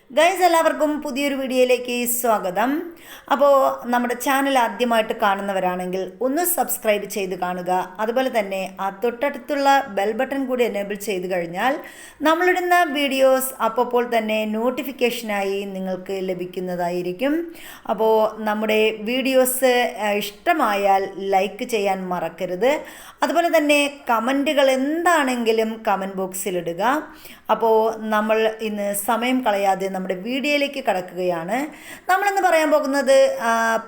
Guys എല്ലാവർക്കും പുതിയൊരു വീഡിയോയിലേക്ക് സ്വാഗതം. അപ്പോൾ നമ്മുടെ ചാനൽ ആദ്യമായിട്ട് കാണുന്നവരാണെങ്കിൽ ഒന്ന് സബ്സ്ക്രൈബ് ചെയ്ത് കാണുക. അതുപോലെ തന്നെ ആ തൊട്ടടുത്തുള്ള ബെൽ ബട്ടൺ കൂടി എനേബിൾ ചെയ്ത് കഴിഞ്ഞാൽ നമ്മളിടുന്ന വീഡിയോസ് അപ്പോൾ തന്നെ നോട്ടിഫിക്കേഷനായി നിങ്ങൾക്ക് ലഭിക്കുന്നതായിരിക്കും. അപ്പോൾ നമ്മുടെ വീഡിയോസ് ഇഷ്ടമായാൽ ലൈക്ക് ചെയ്യാൻ മറക്കരുത്. അതുപോലെ തന്നെ കമൻറ്റുകൾ എന്താണെങ്കിലും കമൻറ്റ് ബോക്സിലിടുക. അപ്പോൾ നമ്മൾ ഇന്ന് സമയം കളയാതെ നമ്മുടെ വീഡിയോയിലേക്ക് കടക്കുകയാണ്. നമ്മളിന്ന് പറയാൻ പോകുന്നത്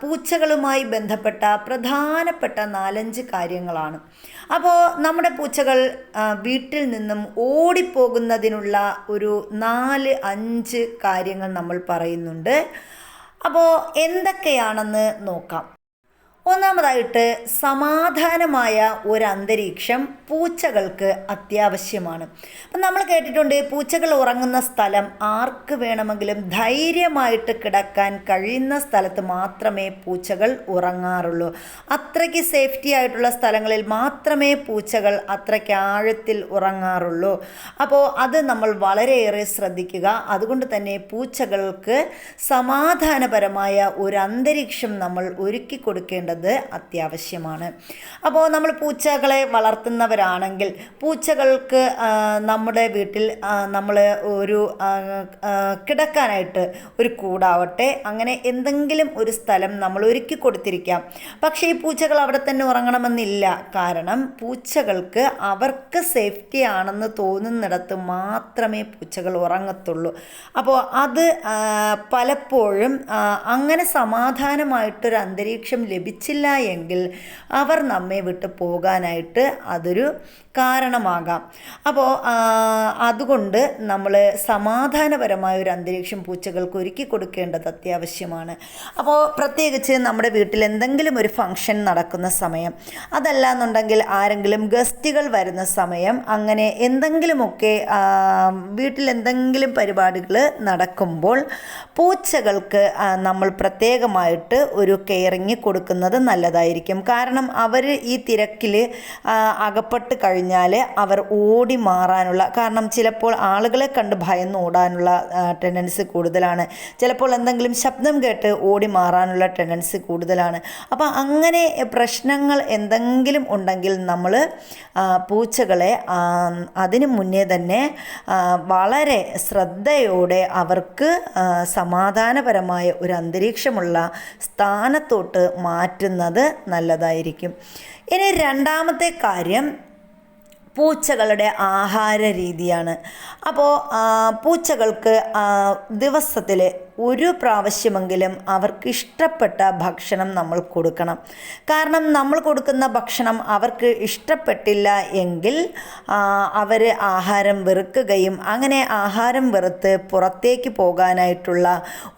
പൂച്ചകളുമായി ബന്ധപ്പെട്ട പ്രധാനപ്പെട്ട 4-5 കാര്യങ്ങളാണ്. അപ്പോൾ നമ്മുടെ പൂച്ചകൾ വീട്ടിൽ നിന്നും ഓടിപ്പോകുന്നതിനുള്ള ഒരു 4-5 കാര്യങ്ങൾ നമ്മൾ പറയുന്നുണ്ട്. അപ്പോൾ എന്തൊക്കെയാണെന്ന് നോക്കാം. ഒന്നാമതായിട്ട്, സമാധാനമായ ഒരു അന്തരീക്ഷം പൂച്ചകൾക്ക് അത്യാവശ്യമാണ്. അപ്പം നമ്മൾ കേട്ടിട്ടുണ്ട്, പൂച്ചകൾ ഉറങ്ങുന്ന സ്ഥലം ആർക്ക് വേണമെങ്കിലും ധൈര്യമായിട്ട് കിടക്കാൻ കഴിയുന്ന സ്ഥലത്ത് മാത്രമേ പൂച്ചകൾ ഉറങ്ങാറുള്ളൂ. അത്രയ്ക്ക് സേഫ്റ്റി ആയിട്ടുള്ള സ്ഥലങ്ങളിൽ മാത്രമേ പൂച്ചകൾ അത്രയ്ക്ക് ആഴത്തിൽ ഉറങ്ങാറുള്ളൂ. അപ്പോൾ അത് നമ്മൾ വളരെയേറെ ശ്രദ്ധിക്കുക. അതുകൊണ്ട് തന്നെ പൂച്ചകൾക്ക് സമാധാനപരമായ ഒരു അന്തരീക്ഷം നമ്മൾ ഒരുക്കി കൊടുക്കേണ്ടത് അത്യാവശ്യമാണ്. അപ്പോൾ നമ്മൾ പൂച്ചകളെ വളർത്തുന്നവരാണെങ്കിൽ പൂച്ചകൾക്ക് നമ്മുടെ വീട്ടിൽ നമ്മൾ ഒരു കിടക്കാനായിട്ട് ഒരു കൂടാവട്ടെ, അങ്ങനെ എന്തെങ്കിലും ഒരു സ്ഥലം നമ്മൾ ഒരുക്കി കൊടുത്തിരിക്കാം. പക്ഷേ ഈ പൂച്ചകൾ അവിടെ തന്നെ ഉറങ്ങണമെന്നില്ല. കാരണം പൂച്ചകൾക്ക് അവർക്ക് സേഫ്റ്റി ആണെന്ന് തോന്നുന്നിടത്ത് മാത്രമേ പൂച്ചകൾ ഉറങ്ങത്തുള്ളൂ. അപ്പോൾ അത് പലപ്പോഴും അങ്ങനെ സമാധാനമായിട്ടൊരു അന്തരീക്ഷം ലഭിച്ചില്ല എങ്കിൽ അവർ നമ്മെ വിട്ട് പോകാനായിട്ട് അതൊരു കാരണമാകാം. അപ്പോൾ അതുകൊണ്ട് നമ്മൾ സമാധാനപരമായ ഒരു അന്തരീക്ഷം പൂച്ചകൾക്ക് ഒരുക്കി കൊടുക്കേണ്ടത് അത്യാവശ്യമാണ്. അപ്പോൾ പ്രത്യേകിച്ച് നമ്മുടെ വീട്ടിൽ എന്തെങ്കിലും ഒരു ഫംഗ്ഷൻ നടക്കുന്ന സമയം, അതല്ല എന്നുണ്ടെങ്കിൽ ആരെങ്കിലും ഗസ്റ്റുകൾ വരുന്ന സമയം, അങ്ങനെ എന്തെങ്കിലുമൊക്കെ വീട്ടിൽ എന്തെങ്കിലും പരിപാടികൾ നടക്കുമ്പോൾ പൂച്ചകൾക്ക് നമ്മൾ പ്രത്യേകമായിട്ട് ഒരു കെയറിങ് കൊടുക്കുന്നത് നല്ലതായിരിക്കും. കാരണം അവർ ഈ തിരക്കിൽ അകപ്പെട്ട് കഴിഞ്ഞാൽ അവർ ഓടി മാറാനുള്ള, കാരണം ചിലപ്പോൾ ആളുകളെ കണ്ട് ഭയന്ന് ഓടാനുള്ള ടെൻഡൻസി കൂടുതലാണ്. ചിലപ്പോൾ എന്തെങ്കിലും ശബ്ദം കേട്ട് ഓടി മാറാനുള്ള ടെൻഡൻസി കൂടുതലാണ്. അപ്പോൾ അങ്ങനെ പ്രശ്നങ്ങൾ എന്തെങ്കിലും ഉണ്ടെങ്കിൽ നമ്മൾ പൂച്ചകളെ അതിനു മുന്നേ തന്നെ വളരെ ശ്രദ്ധയോടെ അവർക്ക് സമാധാനപരമായ ഒരു അന്തരീക്ഷമുള്ള സ്ഥാനത്തോട്ട് മാറ്റുന്നത് നല്ലതായിരിക്കും. ഇനി രണ്ടാമത്തെ കാര്യം പൂച്ചകളുടെ ആഹാര രീതിയാണ്. അപ്പോൾ പൂച്ചകൾക്ക് ദിവസത്തിൽ ഒരു പ്രാവശ്യമെങ്കിലും അവർക്ക് ഇഷ്ടപ്പെട്ട ഭക്ഷണം നമ്മൾ കൊടുക്കണം. കാരണം നമ്മൾ കൊടുക്കുന്ന ഭക്ഷണം അവർക്ക് ഇഷ്ടപ്പെട്ടില്ല എങ്കിൽ അവർ ആഹാരം വെറുക്കുകയും അങ്ങനെ ആഹാരം വെറുത്ത് പുറത്തേക്ക് പോകാനായിട്ടുള്ള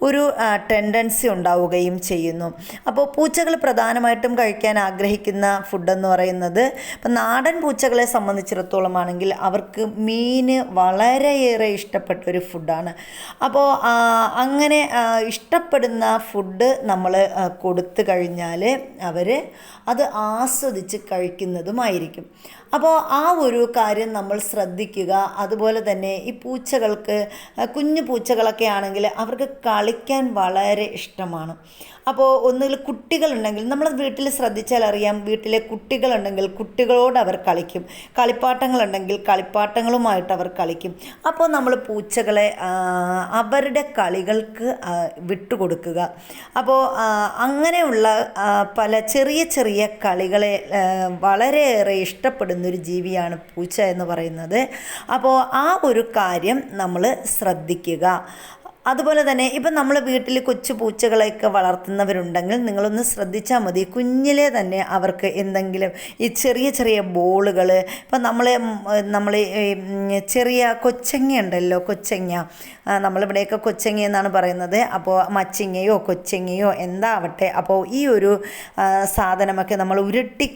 ഒരു ടെൻഡൻസി ഉണ്ടാവുകയും ചെയ്യുന്നു. അപ്പോൾ പൂച്ചകൾ പ്രധാനമായിട്ടും കഴിക്കാൻ ആഗ്രഹിക്കുന്ന ഫുഡെന്ന് പറയുന്നത്, ഇപ്പം നാടൻ പൂച്ചകളെ സംബന്ധിച്ചിടത്തോളം ആണെങ്കിൽ അവർക്ക് മീൻ വളരെയേറെ ഇഷ്ടപ്പെട്ട ഒരു ഫുഡാണ്. അപ്പോൾ അങ്ങനെ ഇഷ്ടപ്പെടുന്ന ഫുഡ് നമ്മൾ കൊടുത്തു കഴിഞ്ഞാൽ അവർ അത് ആസ്വദിച്ച് കഴിക്കുന്നതുമായിരിക്കും. അപ്പോൾ ആ ഒരു കാര്യം നമ്മൾ ശ്രദ്ധിക്കുക. അതുപോലെ തന്നെ ഈ പൂച്ചകൾക്ക്, കുഞ്ഞു പൂച്ചകളൊക്കെ ആണെങ്കിൽ അവർക്ക് കളിക്കാൻ വളരെ ഇഷ്ടമാണ്. അപ്പോൾ ഒന്നുകിൽ കുട്ടികളുണ്ടെങ്കിൽ, നമ്മൾ വീട്ടിൽ ശ്രദ്ധിച്ചാൽ അറിയാം, വീട്ടിലെ കുട്ടികളുണ്ടെങ്കിൽ കുട്ടികളോട് അവർ കളിക്കും, കളിപ്പാട്ടങ്ങളുണ്ടെങ്കിൽ കളിപ്പാട്ടങ്ങളുമായിട്ട് അവർ കളിക്കും. അപ്പോൾ നമ്മൾ പൂച്ചകളെ അവരുടെ കളികൾക്ക് വിട്ടുകൊടുക്കുക. അപ്പോൾ അങ്ങനെയുള്ള പല ചെറിയ ചെറിയ കളികളെ വളരെയേറെ ഇഷ്ടപ്പെടുന്നൊരു ജീവിയാണ് പൂച്ച എന്ന് പറയുന്നത്. അപ്പോൾ ആ ഒരു കാര്യം നമ്മൾ ശ്രദ്ധിക്കുക. അതുപോലെ തന്നെ ഇപ്പം നമ്മൾ വീട്ടിൽ കൊച്ചു പൂച്ചകളെയൊക്കെ വളർത്തുന്നവരുണ്ടെങ്കിൽ നിങ്ങളൊന്ന് ശ്രദ്ധിച്ചാൽ മതി. കുഞ്ഞിലെ തന്നെ അവർക്ക് എന്തെങ്കിലും ഈ ചെറിയ ചെറിയ ബോളുകൾ, ഇപ്പം നമ്മൾ ചെറിയ കൊച്ചങ്ങ ഉണ്ടല്ലോ, കൊച്ചങ്ങ, നമ്മളിവിടെയൊക്കെ കൊച്ചങ്ങ എന്നാണ് പറയുന്നത്. അപ്പോൾ മച്ചിങ്ങയോ കൊച്ചങ്ങയോ എന്താവട്ടെ, അപ്പോൾ ഈ ഒരു സാധനമൊക്കെ നമ്മൾ ഉരുട്ടി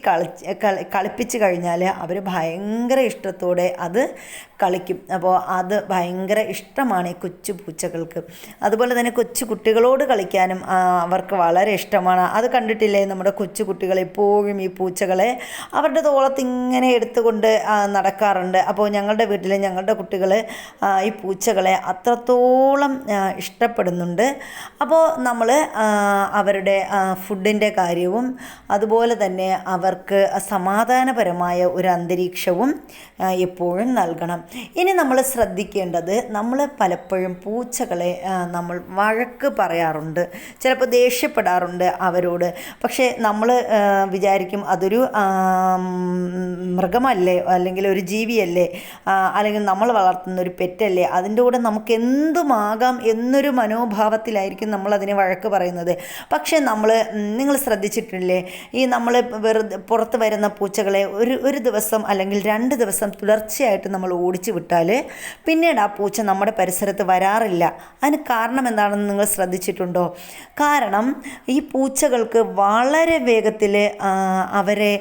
കളിപ്പിച്ച് കഴിഞ്ഞാൽ അവർ ഭയങ്കര ഇഷ്ടത്തോടെ അത് കളിക്കും. അപ്പോൾ അത് ഭയങ്കര ഇഷ്ടമാണ് ഈ കൊച്ചു പൂച്ചകൾക്ക്. അതുപോലെ തന്നെ കൊച്ചു കുട്ടികളോട് കളിക്കാനും അവർക്ക് വളരെ ഇഷ്ടമാണ്. അത് കണ്ടിട്ടില്ലേ നമ്മുടെ കൊച്ചു കുട്ടികൾ എപ്പോഴും ഈ പൂച്ചകളെ അവരുടെ തോളത്ത് ഇങ്ങനെ എടുത്തുകൊണ്ട് നടക്കാറുണ്ട്. അപ്പോൾ ഞങ്ങളുടെ വീട്ടിൽ ഞങ്ങളുടെ കുട്ടികൾ ഈ പൂച്ചകളെ അത്രത്തോളം ഇഷ്ടപ്പെടുന്നുണ്ട്. അപ്പോൾ നമ്മൾ അവരുടെ ഫുഡിൻ്റെ കാര്യവും അതുപോലെ തന്നെ അവർക്ക് സമാധാനപരമായ ഒരു അന്തരീക്ഷവും എപ്പോഴും നൽകണം. ഇനി നമ്മൾ ശ്രദ്ധിക്കേണ്ടത്, നമ്മൾ പലപ്പോഴും പൂച്ചകളെ നമ്മൾ വഴക്ക് പറയാറുണ്ട്, ചിലപ്പോൾ ദേഷ്യപ്പെടാറുണ്ട് അവരോട്. പക്ഷേ നമ്മൾ വിചാരിക്കും അതൊരു മൃഗമല്ലേ, അല്ലെങ്കിൽ ഒരു ജീവിയല്ലേ, അല്ലെങ്കിൽ നമ്മൾ വളർത്തുന്ന ഒരു പെറ്റല്ലേ, അതിൻ്റെ കൂടെ നമുക്ക് എന്തുമാകാം എന്നൊരു മനോഭാവത്തിലായിരിക്കും നമ്മളതിനെ വഴക്ക് പറയുന്നത്. പക്ഷേ നിങ്ങൾ ശ്രദ്ധിച്ചിട്ടില്ലേ, ഈ നമ്മൾ വെറുതെ പുറത്ത് വരുന്ന പൂച്ചകളെ ഒരു ദിവസം അല്ലെങ്കിൽ 2 ദിവസം തുടർച്ചയായിട്ട് നമ്മൾ ഓടിച്ചു വിട്ടാൽ പിന്നീട് ആ പൂച്ച നമ്മുടെ പരിസരത്ത് വരാറില്ല. അതിന് കാരണം എന്താണെന്ന് നിങ്ങൾ ശ്രദ്ധിച്ചിട്ടുണ്ടോ? കാരണം ഈ പൂച്ചകൾക്ക് വളരെ വേഗത്തിൽ അവരെ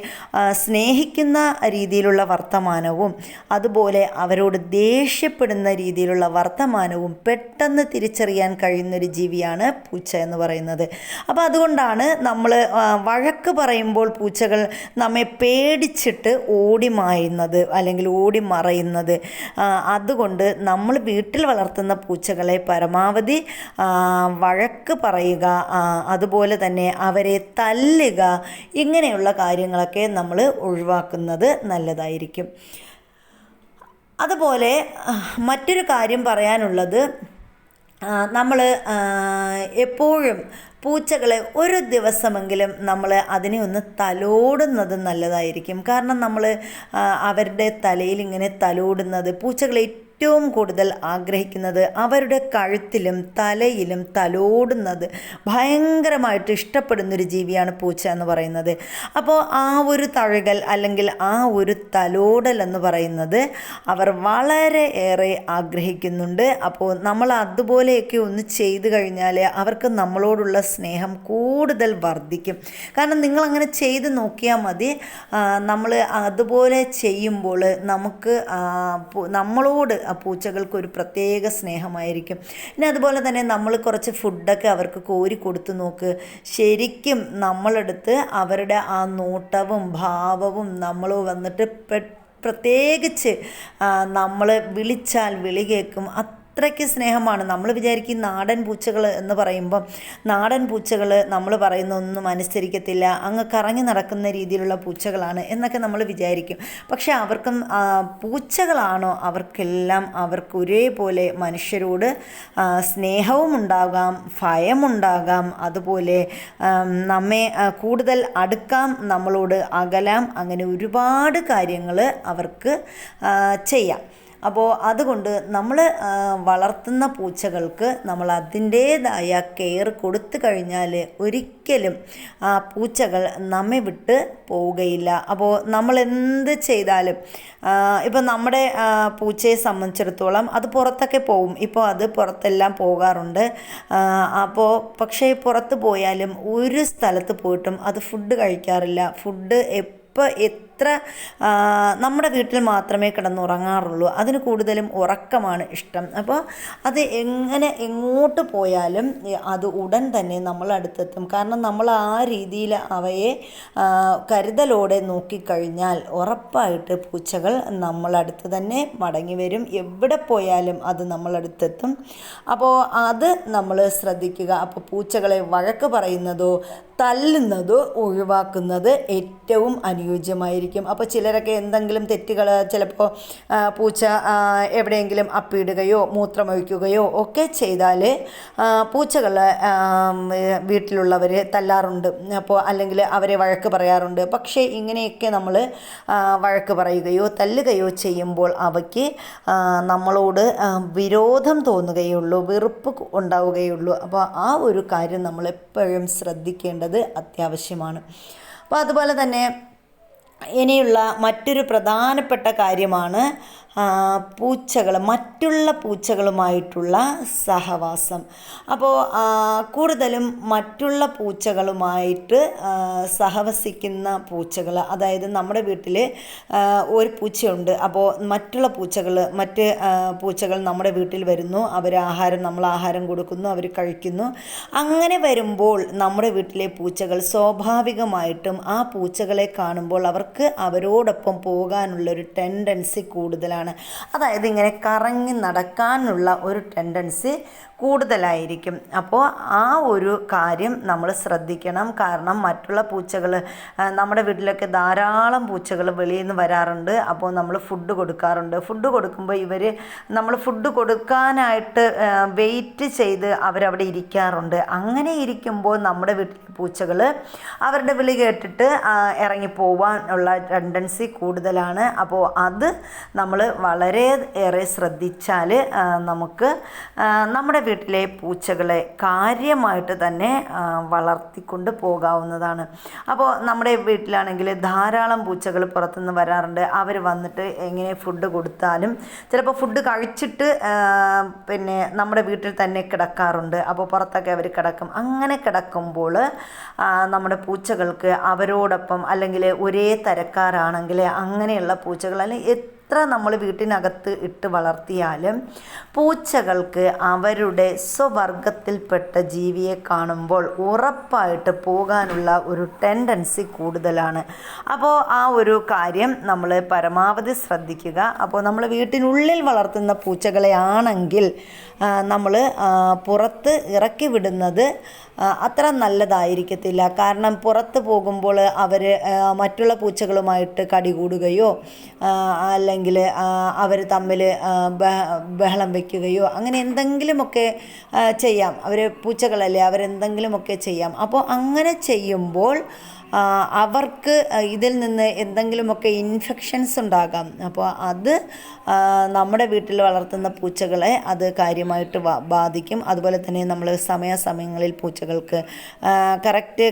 സ്നേഹിക്കുന്ന രീതിയിലുള്ള വർത്തമാനവും അതുപോലെ അവരോട് ദേഷ്യപ്പെടുന്ന രീതിയിലുള്ള വർത്തമാനവും പെട്ടെന്ന് തിരിച്ചറിയാൻ കഴിയുന്നൊരു ജീവിയാണ് പൂച്ച എന്ന് പറയുന്നത്. അപ്പോൾ അതുകൊണ്ടാണ് നമ്മൾ വഴക്ക് പറയുമ്പോൾ പൂച്ചകൾ നമ്മെ പേടിച്ചിട്ട് ഓടി മായുന്നത് അല്ലെങ്കിൽ ഓടി മറയുന്നത്. അതുകൊണ്ട് നമ്മൾ വീട്ടിൽ വളർത്തുന്ന പൂച്ചകളെ പരമാവധി വഴക്ക് പറയുക, അതുപോലെ തന്നെ അവരെ തല്ലുക, ഇങ്ങനെയുള്ള കാര്യങ്ങളൊക്കെ നമ്മൾ ഒഴിവാക്കുന്നത് നല്ലതായിരിക്കും. അതുപോലെ മറ്റൊരു കാര്യം പറയാനുള്ളത്, നമ്മൾ എപ്പോഴും പൂച്ചകളെ ഒരു ദിവസമെങ്കിലും നമ്മൾ അതിനെ ഒന്ന് തലോടുന്നത് നല്ലതായിരിക്കും. കാരണം നമ്മൾ അവരുടെ തലയിൽ ഇങ്ങനെ തലോടുന്നത് പൂച്ചകളെ ഏറ്റവും കൂടുതൽ ആഗ്രഹിക്കുന്നത് അവരുടെ കഴുത്തിലും തലയിലും തലോടുന്നത് ഭയങ്കരമായിട്ട് ഇഷ്ടപ്പെടുന്നൊരു ജീവിയാണ് പൂച്ച എന്ന് പറയുന്നത്. അപ്പോൾ ആ ഒരു തഴുകൽ അല്ലെങ്കിൽ ആ ഒരു തലോടൽ എന്ന് പറയുന്നത് അവർ വളരെ ഏറെ ആഗ്രഹിക്കുന്നുണ്ട്. അപ്പോൾ നമ്മൾ അതുപോലെയൊക്കെ ഒന്ന് ചെയ്തു കഴിഞ്ഞാൽ അവർക്ക് നമ്മളോടുള്ള സ്നേഹം കൂടുതൽ വർദ്ധിക്കും. കാരണം നിങ്ങളങ്ങനെ ചെയ്ത് നോക്കിയാൽ മതി, നമ്മൾ അതുപോലെ ചെയ്യുമ്പോൾ നമുക്ക് നമ്മളോട് പൂച്ചകൾക്ക് ഒരു പ്രത്യേക സ്നേഹമായിരിക്കും. പിന്നെ അതുപോലെ തന്നെ നമ്മൾ കുറച്ച് ഫുഡൊക്കെ അവർക്ക് കോരി കൊടുത്തു നോക്ക്, ശരിക്കും നമ്മളെടുത്ത് അവരുടെ ആ നോട്ടവും ഭാവവും നമ്മൾ വന്നിട്ട് പ്രത്യേകിച്ച് നമ്മൾ വിളിച്ചാൽ വിളി കേൾക്കും. അത്രയ്ക്ക് സ്നേഹമാണ്. നമ്മൾ വിചാരിക്കും നാടൻ പൂച്ചകൾ എന്ന് പറയുമ്പം നാടൻ പൂച്ചകൾ നമ്മൾ പറയുന്ന ഒന്നും അനുസരിക്കത്തില്ല, അങ്ങ് കറങ്ങി നടക്കുന്ന രീതിയിലുള്ള പൂച്ചകളാണ് എന്നൊക്കെ നമ്മൾ വിചാരിക്കും. പക്ഷേ അവർക്കും പൂച്ചകളാണോ, അവർക്കെല്ലാം അവർക്ക് ഒരേപോലെ മനുഷ്യരോട് സ്നേഹവും ഉണ്ടാകാം, ഭയമുണ്ടാകാം, അതുപോലെ നമ്മെ കൂടുതൽ അടുക്കാം, നമ്മളോട് അകലാം, അങ്ങനെ ഒരുപാട് കാര്യങ്ങൾ അവർക്ക് ചെയ്യാം. അപ്പോൾ അതുകൊണ്ട് നമ്മൾ വളർത്തുന്ന പൂച്ചകൾക്ക് നമ്മൾ അതിൻ്റേതായ കെയർ കൊടുത്തു കഴിഞ്ഞാൽ ഒരിക്കലും ആ പൂച്ചകൾ നമ്മെ വിട്ട് പോവുകയില്ല. അപ്പോൾ നമ്മൾ എന്ത് ചെയ്താലും ഇപ്പം നമ്മുടെ പൂച്ചയെ സംബന്ധിച്ചിടത്തോളം അത് പുറത്തൊക്കെ പോവും. ഇപ്പോൾ അത് പുറത്തെല്ലാം പോകാറുണ്ട്. അപ്പോൾ പക്ഷേ പുറത്ത് പോയാലും ഒരു സ്ഥലത്ത് പോയിട്ടും അത് ഫുഡ് കഴിക്കാറില്ല. ഫുഡ് എത്ര നമ്മുടെ വീട്ടിൽ മാത്രമേ കിടന്നുറങ്ങാറുള്ളൂ. അതിന് കൂടുതലും ഉറക്കമാണ് ഇഷ്ടം. അപ്പോൾ അത് എങ്ങോട്ട് പോയാലും അത് ഉടൻ തന്നെ നമ്മളടുത്തെത്തും. കാരണം നമ്മൾ ആ രീതിയിൽ അവയെ കരുതലോടെ നോക്കിക്കഴിഞ്ഞാൽ ഉറപ്പായിട്ട് പൂച്ചകൾ നമ്മളടുത്ത് തന്നെ മടങ്ങി വരും. എവിടെ പോയാലും അത് നമ്മളടുത്തെത്തും. അപ്പോൾ അത് നമ്മൾ ശ്രദ്ധിക്കുക. അപ്പോൾ പൂച്ചകളെ വഴക്ക് പറയുന്നതോ തല്ലുന്നതോ ഒഴിവാക്കുന്നത് ഏറ്റവും അനുയോജ്യമായിരിക്കും. അപ്പോൾ ചിലരൊക്കെ എന്തെങ്കിലും തെറ്റുകൾ, ചിലപ്പോൾ പൂച്ച എവിടെയെങ്കിലും അപ്പിയിടുകയോ മൂത്രമൊഴിക്കുകയോ ഒക്കെ ചെയ്താൽ പൂച്ചകൾ വീട്ടിലുള്ളവർ തല്ലാറുണ്ട്. അപ്പോൾ അല്ലെങ്കിൽ അവരെ വഴക്ക് പറയാറുണ്ട്. പക്ഷേ ഇങ്ങനെയൊക്കെ നമ്മൾ വഴക്ക് പറയുകയോ തല്ലുകയോ ചെയ്യുമ്പോൾ അവയ്ക്ക് നമ്മളോട് വിരോധം തോന്നുകയുള്ളൂ, വെറുപ്പ് ഉണ്ടാവുകയുള്ളൂ. അപ്പോൾ ആ ഒരു കാര്യം നമ്മളെപ്പോഴും ശ്രദ്ധിക്കേണ്ടത് അത്യാവശ്യമാണ്. അപ്പോൾ അതുപോലെ തന്നെ ഇനിയുള്ള മറ്റൊരു പ്രധാനപ്പെട്ട കാര്യമാണ് മറ്റുള്ള പൂച്ചകളുമായിട്ടുള്ള സഹവാസം. അപ്പോൾ കൂടുതലും മറ്റുള്ള പൂച്ചകളുമായിട്ട് സഹവസിക്കുന്ന പൂച്ചകൾ, അതായത് നമ്മുടെ വീട്ടിൽ ഒരു പൂച്ചയുണ്ട്. അപ്പോൾ മറ്റ് പൂച്ചകൾ നമ്മുടെ വീട്ടിൽ വരുന്നു, നമ്മൾ ആഹാരം കൊടുക്കുന്നു, അവർ കഴിക്കുന്നു. അങ്ങനെ വരുമ്പോൾ നമ്മുടെ വീട്ടിലെ പൂച്ചകൾ സ്വാഭാവികമായിട്ടും ആ പൂച്ചകളെ കാണുമ്പോൾ അവർക്ക് അവരോടൊപ്പം പോകാനുള്ളൊരു ടെൻഡൻസി കൂടുതലാണ്. അതായത് ഇങ്ങനെ കറങ്ങി നടക്കാനുള്ള ഒരു ടെൻഡൻസി കൂടുതലായിരിക്കും. അപ്പോൾ ആ ഒരു കാര്യം നമ്മൾ ശ്രദ്ധിക്കണം. കാരണം മറ്റുള്ള പൂച്ചകൾ, നമ്മുടെ വീട്ടിലൊക്കെ ധാരാളം പൂച്ചകൾ വെളിയിൽ നിന്ന് വരാറുണ്ട്. അപ്പോൾ നമ്മൾ ഫുഡ് കൊടുക്കാറുണ്ട്. ഫുഡ് കൊടുക്കുമ്പോൾ നമ്മൾ ഫുഡ് കൊടുക്കാനായിട്ട് വെയിറ്റ് ചെയ്ത് അവരവിടെ ഇരിക്കാറുണ്ട്. അങ്ങനെ ഇരിക്കുമ്പോൾ നമ്മുടെ വീട്ടിലെ പൂച്ചകൾ അവരുടെ വിളി കേട്ടിട്ട് ഇറങ്ങിപ്പോവാനുള്ള ടെൻഡൻസി കൂടുതലാണ്. അപ്പോൾ അത് നമ്മൾ വളരെ ഏറെ ശ്രദ്ധിച്ചാൽ നമുക്ക് നമ്മുടെ വീട്ടിലെ പൂച്ചകളെ കാര്യമായിട്ട് തന്നെ വളർത്തിക്കൊണ്ട് പോകാവുന്നതാണ്. അപ്പോൾ നമ്മുടെ വീട്ടിലാണെങ്കിൽ ധാരാളം പൂച്ചകൾ പുറത്തുനിന്ന് വരാറുണ്ട്. അവർ വന്നിട്ട് എങ്ങനെ ഫുഡ് കൊടുത്താലും ചിലപ്പോൾ ഫുഡ് കഴിച്ചിട്ട് നമ്മുടെ വീട്ടിൽ തന്നെ കിടക്കാറുണ്ട്. അപ്പോൾ പുറത്തൊക്കെ അവർ കിടക്കും. അങ്ങനെ കിടക്കുമ്പോൾ നമ്മുടെ പൂച്ചകൾക്ക് അവരോടൊപ്പം, അല്ലെങ്കിൽ ഒരേ തരക്കാരാണെങ്കിൽ അങ്ങനെയുള്ള പൂച്ചകൾ, അല്ലെങ്കിൽ എത്ര നമ്മൾ വീട്ടിനകത്ത് ഇട്ട് വളർത്തിയാലും പൂച്ചകൾക്ക് അവരുടെ സ്വവർഗത്തിൽപ്പെട്ട ജീവിയെ കാണുമ്പോൾ ഉറപ്പായിട്ട് പോകാനുള്ള ഒരു ടെൻഡൻസി കൂടുതലാണ്. അപ്പോൾ ആ ഒരു കാര്യം നമ്മൾ പരമാവധി ശ്രദ്ധിക്കുക. അപ്പോൾ നമ്മൾ വീട്ടിനുള്ളിൽ വളർത്തുന്ന പൂച്ചകളെ ആണെങ്കിൽ നമ്മൾ പുറത്ത് ഇറക്കി വിടുന്നത് അത്ര നല്ലതായിരിക്കത്തില്ല. കാരണം പുറത്ത് പോകുമ്പോൾ അവർ മറ്റുള്ള പൂച്ചകളുമായിട്ട് കടികൂടുകയോ അല്ലെങ്കിൽ അവർ തമ്മിൽ ബഹളം വയ്ക്കുകയോ അങ്ങനെ എന്തെങ്കിലുമൊക്കെ ചെയ്യാം. പൂച്ചകളല്ലേ, അവരെന്തെങ്കിലുമൊക്കെ ചെയ്യാം. അപ്പോൾ അങ്ങനെ ചെയ്യുമ്പോൾ അവർക്ക് ഇതിൽ നിന്ന് എന്തെങ്കിലുമൊക്കെ ഇൻഫെക്ഷൻസ് ഉണ്ടാകാം. അപ്പോൾ അത് നമ്മുടെ വീട്ടിൽ വളർത്തുന്ന പൂച്ചകളെ അത് കാര്യമായിട്ട് ബാധിക്കും. അതുപോലെ തന്നെ നമ്മൾ സമയാസമയങ്ങളിൽ പൂച്ചകൾക്ക്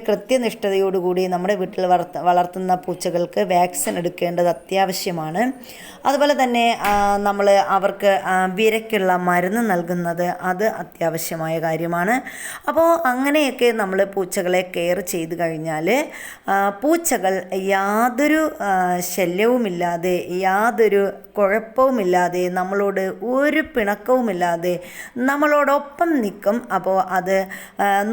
കൃത്യനിഷ്ഠതയോടുകൂടി നമ്മുടെ വീട്ടിൽ വളർത്തുന്ന പൂച്ചകൾക്ക് വാക്സിൻ എടുക്കേണ്ടത് അത്യാവശ്യമാണ്. അതുപോലെ തന്നെ നമ്മൾ അവർക്ക് വിരയ്ക്കുള്ള മരുന്ന് നൽകുന്നത് അത് അത്യാവശ്യമായ കാര്യമാണ്. അപ്പോൾ അങ്ങനെയൊക്കെ നമ്മൾ പൂച്ചകളെ കെയർ ചെയ്ത് കഴിഞ്ഞാൽ പൂച്ചകൾ യാതൊരു ശല്യവുമില്ലാതെ, യാതൊരു കുഴപ്പവുമില്ലാതെ, നമ്മളോട് ഒരു പിണക്കവുമില്ലാതെ നമ്മളോടൊപ്പം നിൽക്കും. അപ്പോൾ അത്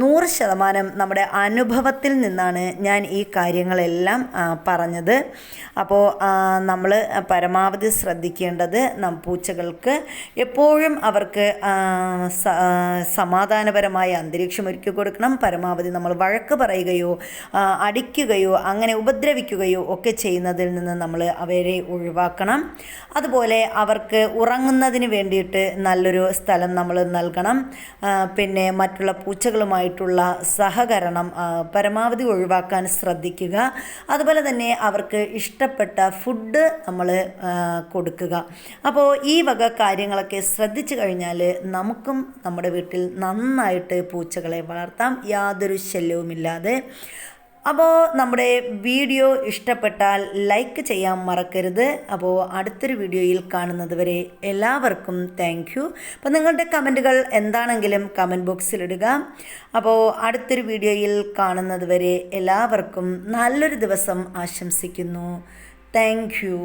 100% നമ്മുടെ അനുഭവത്തിൽ നിന്നാണ് ഞാൻ ഈ കാര്യങ്ങളെല്ലാം പറഞ്ഞത്. അപ്പോൾ നമ്മൾ പരമാവധി ശ്രദ്ധിക്കേണ്ടത് പൂച്ചകൾക്ക് എപ്പോഴും അവർക്ക് സമാധാനപരമായ അന്തരീക്ഷം ഒരുക്കി കൊടുക്കണം. പരമാവധി നമ്മൾ വഴക്ക് പറയുകയോ അടിക്കുകയോ അങ്ങനെ ഉപദ്രവിക്കുകയോ ഒക്കെ ചെയ്യുന്നതിൽ നിന്ന് നമ്മൾ അവരെ ഒഴിവാക്കണം. അതുപോലെ അവർക്ക് ഉറങ്ങുന്നതിന് വേണ്ടിയിട്ട് നല്ലൊരു സ്ഥലം നമ്മൾ നൽകണം. പിന്നെ മറ്റുള്ള പൂച്ചകളുമായിട്ടുള്ള സഹകരണം പരമാവധി ഒഴിവാക്കാൻ ശ്രദ്ധിക്കുക. അതുപോലെ തന്നെ അവർക്ക് ഇഷ്ടപ്പെട്ട ഫുഡ് നമ്മൾ കൊടുക്കുക. അപ്പോൾ ഈ വക കാര്യങ്ങളൊക്കെ ശ്രദ്ധിച്ചു കഴിഞ്ഞാൽ നമുക്കും നമ്മുടെ വീട്ടിൽ നന്നായിട്ട് പൂച്ചകളെ വളർത്താം, യാതൊരു ശല്യവുമില്ലാതെ. അപ്പോൾ നമ്മുടെ വീഡിയോ ഇഷ്ടപ്പെട്ടാൽ ലൈക്ക് ചെയ്യാൻ മറക്കരുത്. അപ്പോൾ അടുത്തൊരു വീഡിയോയിൽ കാണുന്നത് വരെ എല്ലാവർക്കും താങ്ക് യു. അപ്പോൾ നിങ്ങളുടെ കമൻറ്റുകൾ എന്താണെങ്കിലും കമൻറ്റ് ബോക്സിലിടുക. അപ്പോൾ അടുത്തൊരു വീഡിയോയിൽ കാണുന്നത് വരെ എല്ലാവർക്കും നല്ലൊരു ദിവസം ആശംസിക്കുന്നു. Thank you.